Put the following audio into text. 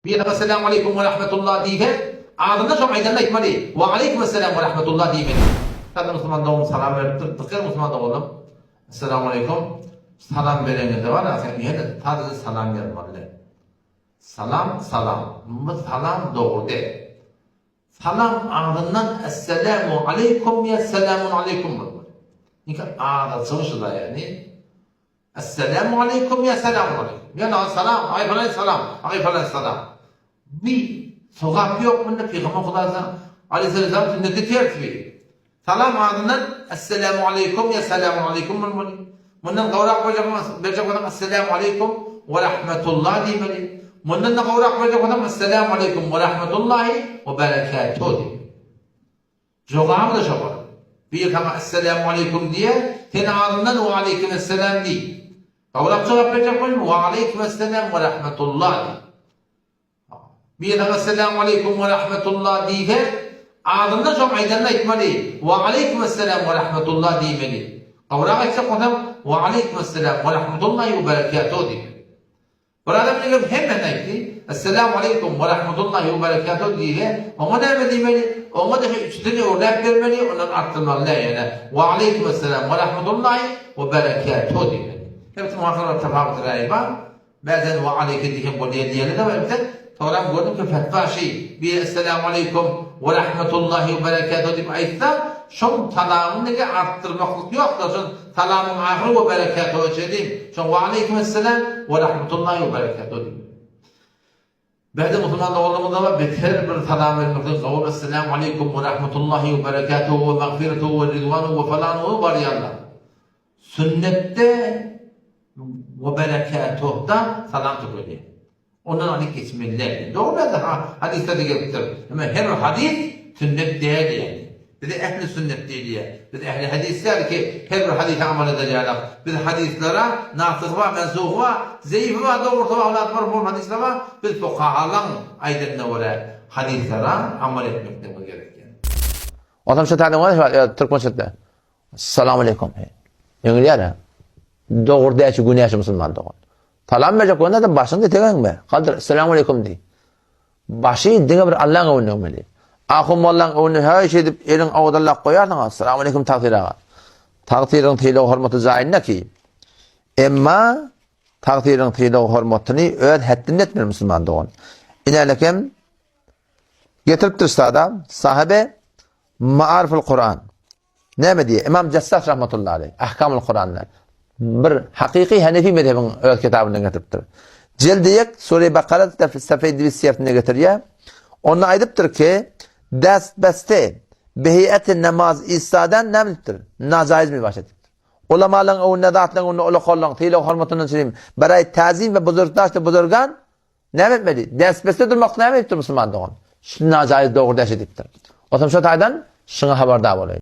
Bir de Esselamu Aleyküm ve Rahmetullah deyip ağzında çok aydanla ekmeli. Ve Aleyküm Esselam ve Rahmetullah deyip. Tabi Müslüman doğum salam verip tıkır Müslüman doğum. Esselamu Aleyküm. Salam vereniz de var ya sen niye de tarzı salam vermeli. Salam. Bu salam doğru değil. Salam ağzından Esselamu Aleyküm ya Selamun Aleyküm. Çünkü ağzı sığışı da yani. Esselamu Aleyküm ya Selamun Aleyküm. Yani salam, ay falan salam. Bir sokak yok mu ne Peygamber Kudası Aleyhisselam sünneti tertibi. Salam ağzından Esselamu Aleyküm ya Selamun Aleyküm. Bundan kavrak verecek adam Esselamu Aleyküm ve Rahmetullah demeli. Bundan da kavrak verecek adam Esselamu Aleyküm ve Rahmetullahi ve Berekatuhu demeli. Cevabı da şöyle. Bir kama Esselamu Aleyküm diye senin ağzından ve Aleyküm Esselam değil. Kavrak cevap verecek mi? Ve Aleyküm Esselam ve Rahmetullah. Bir de Esselamu Aleyküm ve Rahmetullah diye ağzında çok aydanla etmeli. Ve Aleyküm Esselam ve Rahmetullah demeli. Kavrak etse adam ve Aleyküm Esselam ve Rahmetullahi ve Berekatuhu demeli. Burada bir hemen etti. Esselamu Aleyküm ve Rahmetullahi ve Berekatuhu diye ona ne demeli? Ona da üstüne örnek vermeli. Ondan arttırmalı yani. Ve Aleyküm Esselam ve Rahmetullahi ve Berekatuhu demeli. Hepsi muhakkak tefavut rayba. Bazen ve Aleyküm diye de var. Sonra gördüm ki fetva bir Esselamu Aleyküm ve Rahmetullahi ve Berekatuhu deyip aytsa şun talamını arttırmaklık yok da şun talamın ahırı ve Berekatuhu çedeyim. Şun ve Aleyküm Esselam ve Rahmetullahi ve Berekatuhu deyip. Ba'da Müslüman olduğumuzda var beter bir talam vermekte kavul Esselamu Aleyküm ve Rahmetullahi ve Berekatuhu ve Mağfiratuhu ve Ridvanuhu ve falanuhu var yallah. Sünnette ve Berekatuhu'da salam tutuyor. Ondan hani kesmeliler. Doğru da hadiste de gelir. Ama her hadis sünnet değil yani. Bir de ehli sünnet değil diye. Biz ehli hadisler ki her bir hadise amel edeceğiz. Biz hadislere nasıh var, mensuh var, zayıf var, doğru var, bu hadisler var. Biz fukahalan aydınına göre hadislere amel etmekte gerekiyor. Adam şu talim var ya Türkmen şirkte. Selamun Aleyküm. İngilizce. Doğru değil ki güneş Müslüman doğru. Salam verecek onda da başını tegan mı? Kaldır Esselamu Aleyküm di. Başı dinle bir Allah'ın önüne. Ahum Allah'ın önüne her şey edip elin avdallah koyarsan Esselamu Aleyküm takdira. Takdirin tiyli hürmeti zainne ki. Emma takdirin tiyli hürmetini öğret haddin etmir Müslüman doğun. İnelekem getiriptir sada sahabe Ma'ariful Kur'an. Ne mi diye? İmam Cessas rahmetullahi aleyh. Ahkamul Kur'anlar. Bir hakiki Hanefi mezhebinin öğret kitabından getiriptir. Cildiyek Sure-i Bakara'da Safe-i Divisiyyatına getiriyor. Onu aydıptır ki destbeste behiyeti namaz İsa'dan ne biliptir? Nazaiz mi başladıptır. Ulamaların o nedatların onu ulukollan tiyli hürmetinin söyleyeyim. Barayı tazim ve buzurtaştı buzurgan ne bilmeli? Destbeste durmak ne biliptir Müslüman doğun? Şimdi nazaiz doğru deşediptir. O zaman şu taydan şuna haberdar olayım.